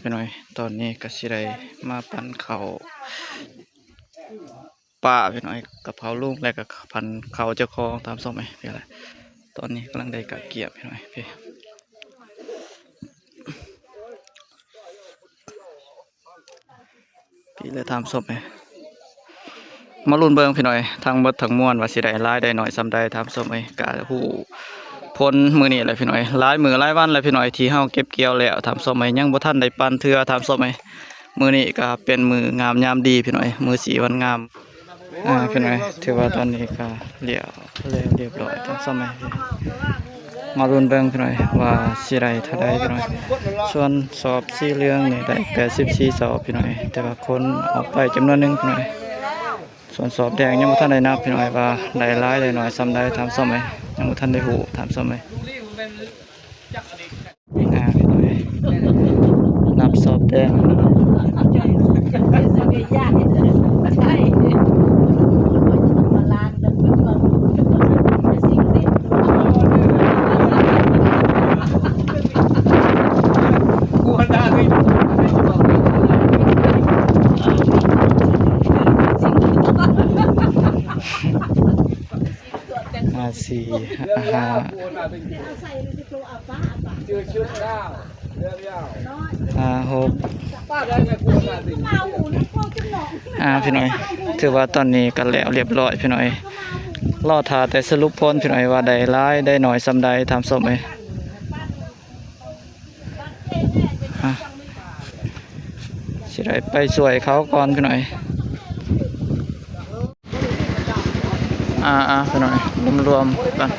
พี่น้อยตอนนี้ก็สิได้มาปั่นข้าวป่าพี่น้อยกับเผาลุงและกับพันข้าวเจ้าของตามส้มไหมพี่อะไรตอนนี้กำลังได้กะเกียบพี่น้อยพี่เลยทำส้มไหมมาลุ้นเบิ่งพี่น้อยทั้งหมดทั้งมวลว่าสิได้หลายได้น้อยซ้ำใดทำส้มไหมกะผู้พ้นมือนี่เลยพี่น้อยหลายมือหลายวันเลยพี่น้อยที่เฮาเก็บเกี่ยวแล้วทำส้มไหมยังบ่ทันได้ปั่นเทื่อทำส้มไหมมือนี้ก็เป็นมืองามยามดีพี่น้อยมือสีวันงามพี่น้อยถือว่าตอนนี้ก็เรียบร้อยทั้งส้มไหมมาลุ้นเบิ่งพี่น้อยว่าสิได้เท่าใดพี่น้อยส่วนสอบสีเหลืองนี่ได้84สอบพี่น้อยแต่ว่าคนออกไปจำนวนนึงพี่น้อยส่วนสอบแดงยังบ่ทันได้นับพี่น้อยว่าได้หลายได้น้อยซ้ำใดทำส้มไหมยังบ่ทันได้ฮู้ทำส้มไหมพี่น้อยนับสอบแดง4 5 6พี่น้อยถือว่าตอนนี้กันแล้วเรียบร้อยพี่น้อยรอท่าแต่สรุปผลพี่น้อยว่าได้หลายได้น้อยซ้ำใดทำส้มไหมสิได้ไปช่วยเขาก่อนพี่น้อยพี่น้อยรวมๆกัน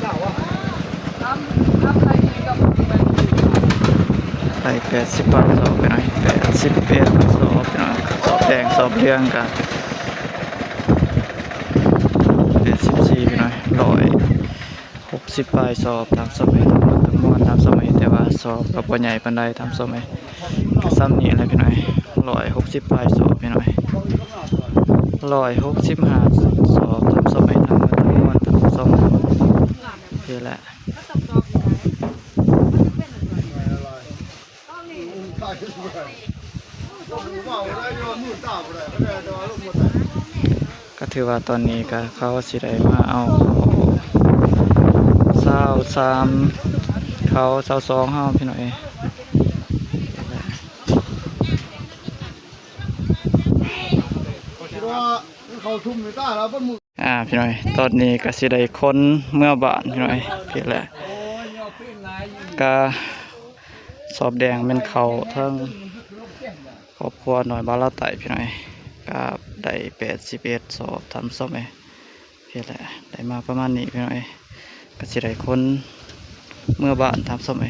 ไป80 บาทสอบพี่น้อย81สอบพี่น้อยสอบแดงสอบเหลืองกัน84พี่น้อย160 ปลายสอบตามสมัยทั้งมวลตามสมัยแต่ว่าสอบกับบ่ใหญ่ปานใดตามสมัยก็ซ้ำนี่แหละพี่น้อย160 ปลายสอบพี่น้อย165สอบตามสมัยทั้งมวลตามสมัยนี่แหละก็ถือว่าตอนนี้ก็เขาสิได้มาเอา23เขา22เฮาพี่น้อยพี่น้อยตอนนี้ก็สิได้คนเมื่อบ้านพี่น้อยพี่แหละก็สอบแดงเป็นเขาทั้งครอบครัวหน่อยบ้านละไต่พี่น้อยก็ได้81สอบทำส้มไหมพี่แหละได้มาประมาณนี้พี่น้อยก็สิได้คนเมื่อบ้านทำส้มไหม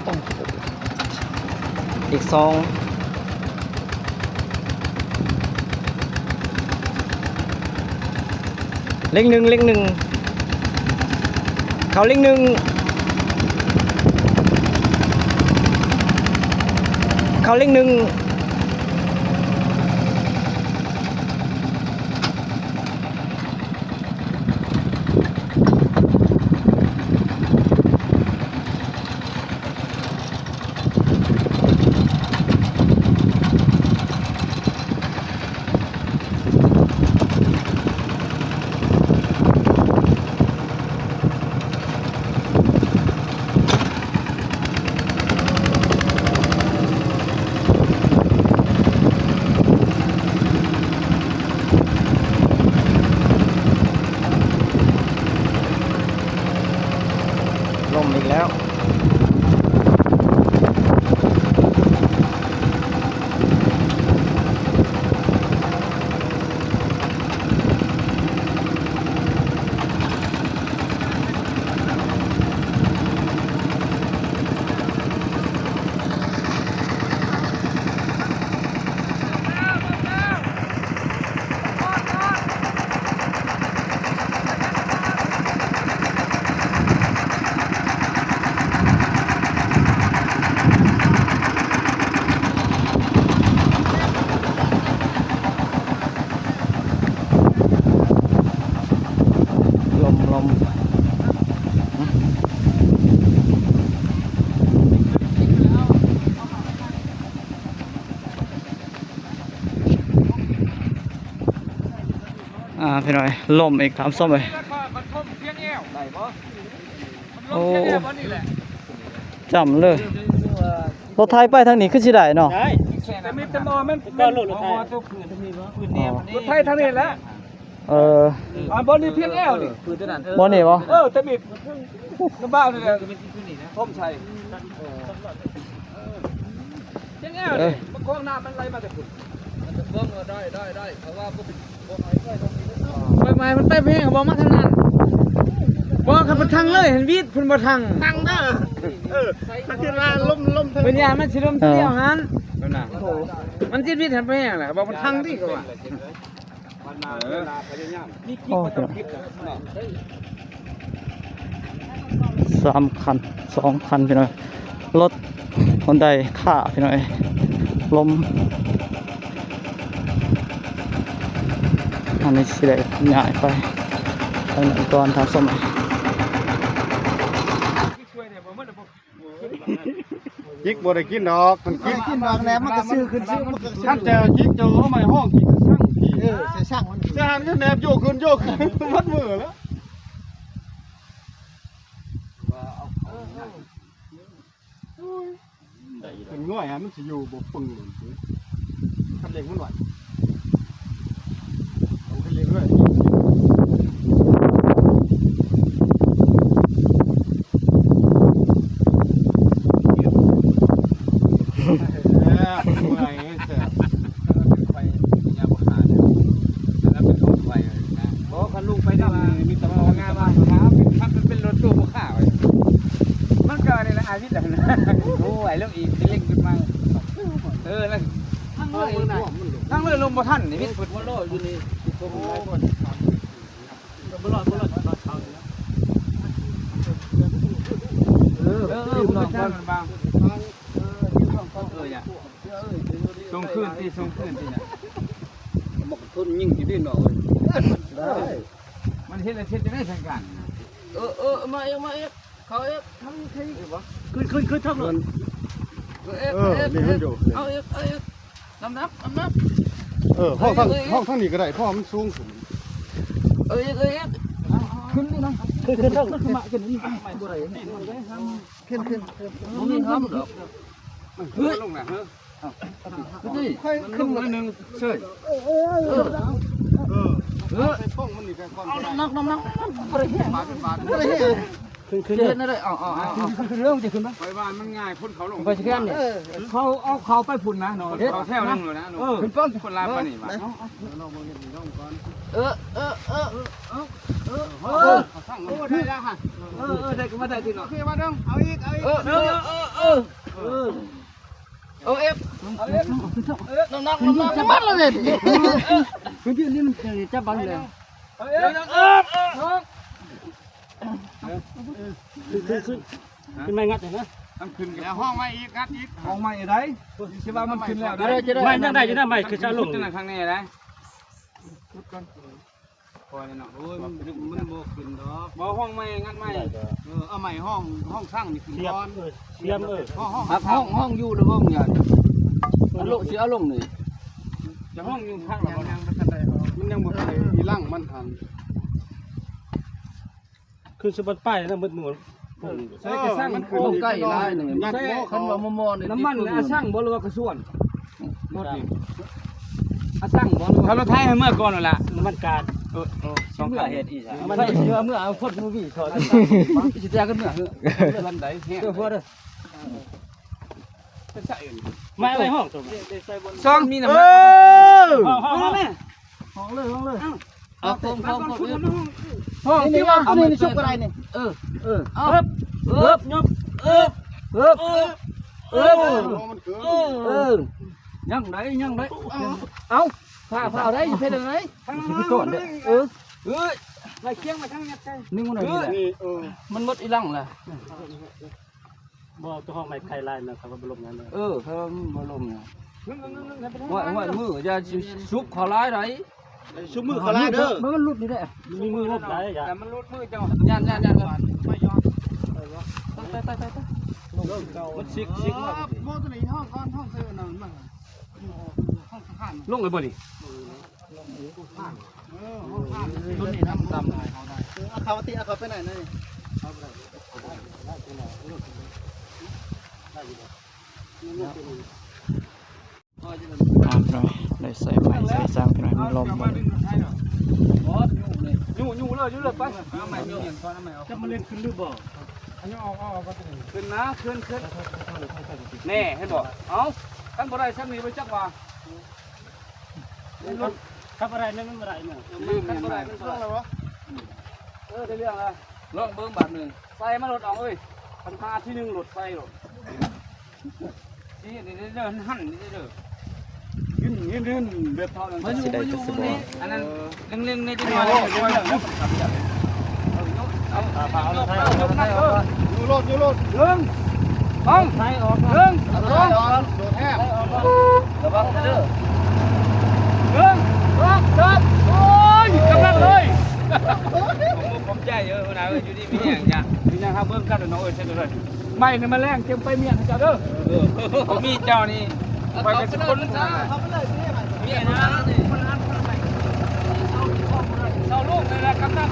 โอ้อีกสองเล็กหนึ่งเขาเล็กหนึ่งเขาเล็กหนึ่งลมอีกแล้วลมพี่หน่อยลมอีกถามส้มเลยโอ้จำเลยรถไทยไปทางนี้ขึ้นสิได้เนาะได้แต่ไม่แต่มอมันก็รถไทยตัวคืนรถไทยทางนี้แหละบอลนี่เพียงแอลนี่บอลนี่บ่แต่มีน้ำบ้านี่แหละท่อมชัยเพียงแอลนี่มันคล้องน้ำมันไหลมาจากคุณมันจะเบิ้งได้เพราะว่าพวกไอ้ไม้มันไปเพียงบอกมาทางนั้นบอกขับทางเลยเห็นวิทย์พุ่นบ่ทางเด้อมันคือว่าล้มเป็นยามันสิล้มเดียวหันมันจิตวิทย์หันไปแห้งแหละบอกมันทางดิก็ว่า3 คัน 2 คันพี่หน่อยรถคนใดข่าพี่หน่อยลมอันนี้สิได้ย้ายไปทางไหนก่อนทางส้มจิกบ่ได้กินดอกมันกินดอกแล้วมันก็ซื้อขึ้นซื้อมันก็ท่านจะจิกเจ้าเอาไม้ห้องกินช่างผีใส่ช่างมันจะหันก็แนบโยกขึ้นมัดมือแล้วเป็นง่อยฮะมันสิอยู่บ่ปึงทำเล็กมันหน่อยเอาขึ้นเล็กด้วยทั้งเลยลมบ่ทันนี่พี่ฝึกบ่รออยู่นี่บ่รอบ่ทันบางอย่าส่งคืนที่น่ะบ่ทนยิ่งสิได้เนาะได้มันเฮ็ดแล้วเฮ็ดจังได๋ทางการมาเองเขาทำใครบ่ขึ้นทำเลยนี่มันอยู่เอาน้ำนับห้องทั้งนี้ก็ได้เพราะมันสูงขึ้นขึ้นนี่นะขึ้นมาขึ้นนี่ไม่บ่ได้ขึ้นนี่ห้ามดอกเฮ้ยลงน่ะนี่ขึ้นมานึงเฉยห้องมันนี่ก็ก่อนน้ำบ่ได้แห้งบ่ได้แห้ง ขึ้นเดินนั่นเลยเอาขึ้นเรื่องจะขึ้นไหม ไปบ้านมันง่ายพุ่นเขาลง ไปสแกนเนี่ยเขาเอาเขาไปพุ่นนะเขาแถวนึงเลยนะขึ้นป้องคนลาปนี่มาได้แล้วค่ะได้ก็มาได้ทีเนาะมาดองเอาอีกเอาเอฟน้องจะบันเลยคือที่นี่มันจะบันเลยขึ้นไม่งัดเลยนะมันขึ้นแล้วห้องไม่อีกงัดอีกห้องไม่ได้ใช่ป่ะมันขึ้นแล้วไม่ได้จะได้ไม่คือจะลงข้างนี้ได้พอเลยเนาะโอ้ยมันโบขึ้นดอกบ่ห้องไม่งัดไม่เอาใหม่ห้องสร้างนี่ขึ้นก่อนเสียมห้องอยู่หรือห้องใหญ่มันโลเสียลงนี่จะห้องอยู่ข้างหลังมันยังบ่ได้มีร่างมันทันคือสะบัดป้ายนะมืดหมุนใส่กระสังมันคือใกล้ลายนี่ใส่คันว่ามอนี่น้ำมันอาสั่งบ่หรือว่ากระส่วนหมดนี่อาสั่งบ่ทำรถไทยให้เมื่อก่อนนั่นล่ะน้ำมันกาดสองขาเฮ็ดอีจ้ะมันเชื่อเมื่อเอาพดมูวี่ถอดสิแจกันเมื่อลำใดแห้งพอเด้อไม่อะไรห้องซองมีน้ำมันห้องแม่ห้องเลยเอาห้องที่ว่าเอานี่ชุบอะไรนี่ยบยังได้เอาผ่าได้เพชรอะไรพี่ต้นเด้ไรเคียงมาทั้งยัดใจนี่มันอะไรนี่มันมดอีหลังแหละบ่ตัวห้องไม่ไข่ลายนะครับว่าบรมนั่นเขาบรมเนี่ยว่ามือจะซุกขอลายไรซุกมือขอลายเด้อมันลุดนี่แหละมีมือลุดไรอย่ามันลุดมือจังยันไม่ยอมตายมันซิกมากโม่ตัวนี้ห้องเซอร์นั่นมันห้องสะพานลงเลยบ่ดิตัวนี้ทำตำเขาไปไหนนี่ได้ใส่ไม้ใส่สร้างพี่น้อยมันลมบ่ยู่เลยไปเอาใหม่มีอย่างก่อนเอาใหม่เอาจะมาเล่นขึ้นหรือบ่อันนี้เอาขึ้นนะขึ้นแน่เห็นบ่เอาท่านบ่ได้ชั้นนี้ไปจักว่าขับอะไรนั่นมันอะไรเนี่ยขับอะไรมันเรื่องอะไรวะได้เรื่องอะไรลองเบิ้งบาทหนึ่งใส่มาหลดเอาเอ้ยพันธาที่หนึ่งหลดใส่หลดนี่เดินหั่นนี่เด้อยืนแบบเท่านั้นมาอยู่นี่อันนั้นเล็งๆในที่นี่อยู่โลดห้องใส่ออกโดดแทบระวังเด้อโอ้ยกำลังเลยผมใจเยอะขนาดอยู่ที่มีอย่างจ้ะมีอย่างครับเบิ้งกันน้องเอ๋ยเช่นเลยไม่เนี่ยมาแรงเต็มไปเมียนเจ้าเด้อผมมีเจ้านี่ไปเป็นคนมีนะเจ้าลูกนี่แหละกำลัง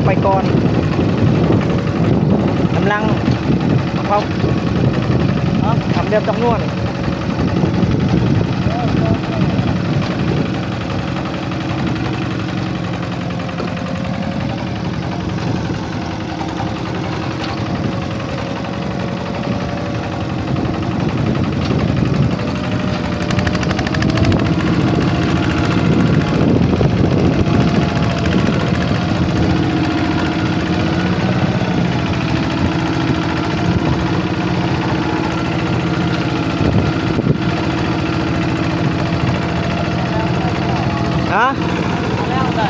ไปก่อนกำลังเขาทำเรียบจำนวนฮะแล้วได้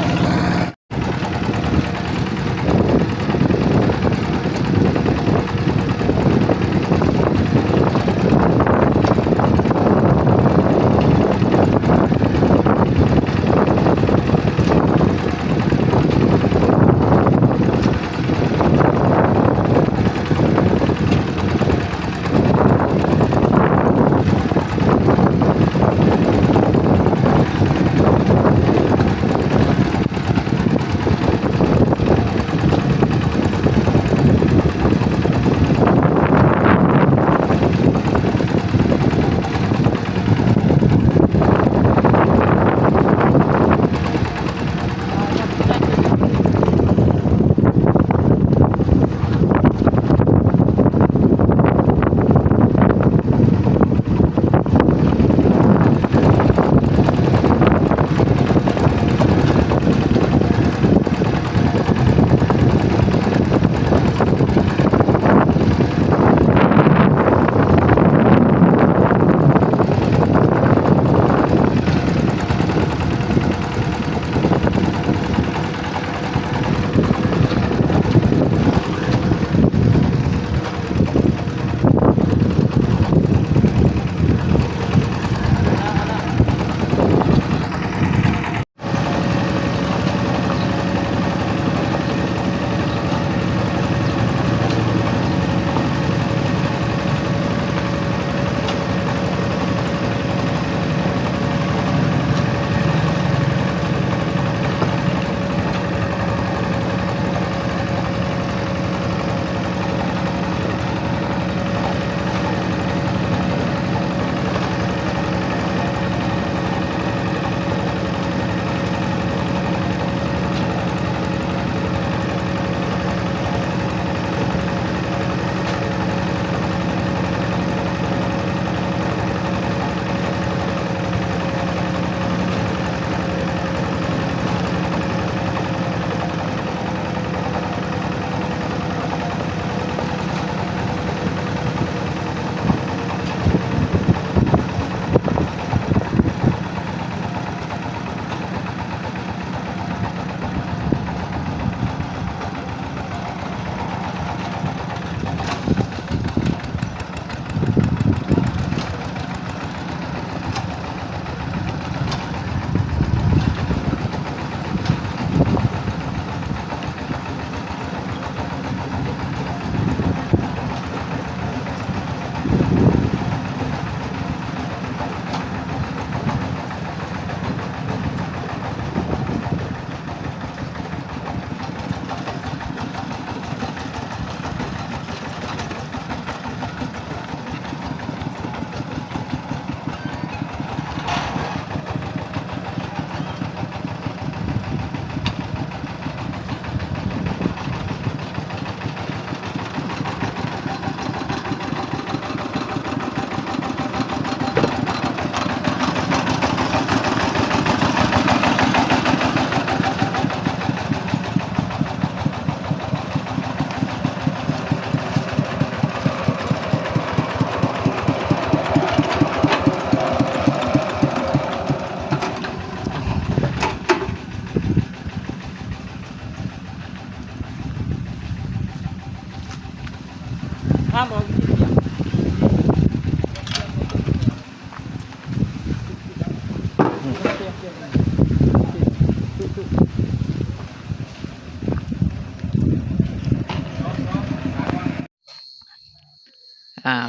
ห้ามเอาที่เดียว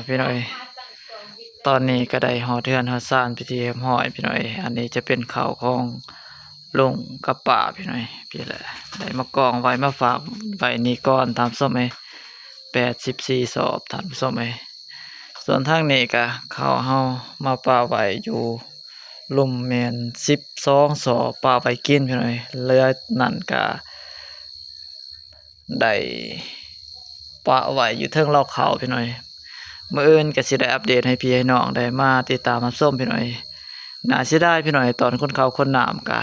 พี่น้อยตอนนี้ก็ได้ฮอดเทือนฮอดซ่านพิธีเรียบร้อยพี่น้อยอันนี้จะเป็นข้าวของ ลงกับป่าพี่น้อยพี่แหละได้มากองไว้มาฝากไว้นี่ก่อนตามส้มไอ้84 สอบตามส้มไอ้ส่วนทางนี้ก็เข้าเฮามาป่าไว้อยู่ลุ่มแม่น12 สอบป่าไว้กินพี่น้อยเหลือนั่นก็ได้ป่าไว้อยู่เทิงลอกเขาพี่น้อยมื้ออื่นก็สิได้อัปเดตให้พี่ให้น้องได้มาติดตามรับชมพี่น้อยน่าเสียดายพี่น้อยตอนคนเขาคนน้ำก็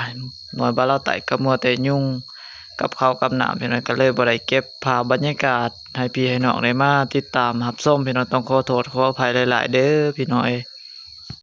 หน่วยบ่าเราไต่ก็มัวแต่ยุ่งกับข้าวกับน้ำพี่น้อยก็เลยบ่ได้เก็บภาพบรรยากาศให้พี่ให้น้องได้มาติดตามรับชมพี่น้อยต้องขอโทษขออภัยหลายๆเด้อพี่น้อย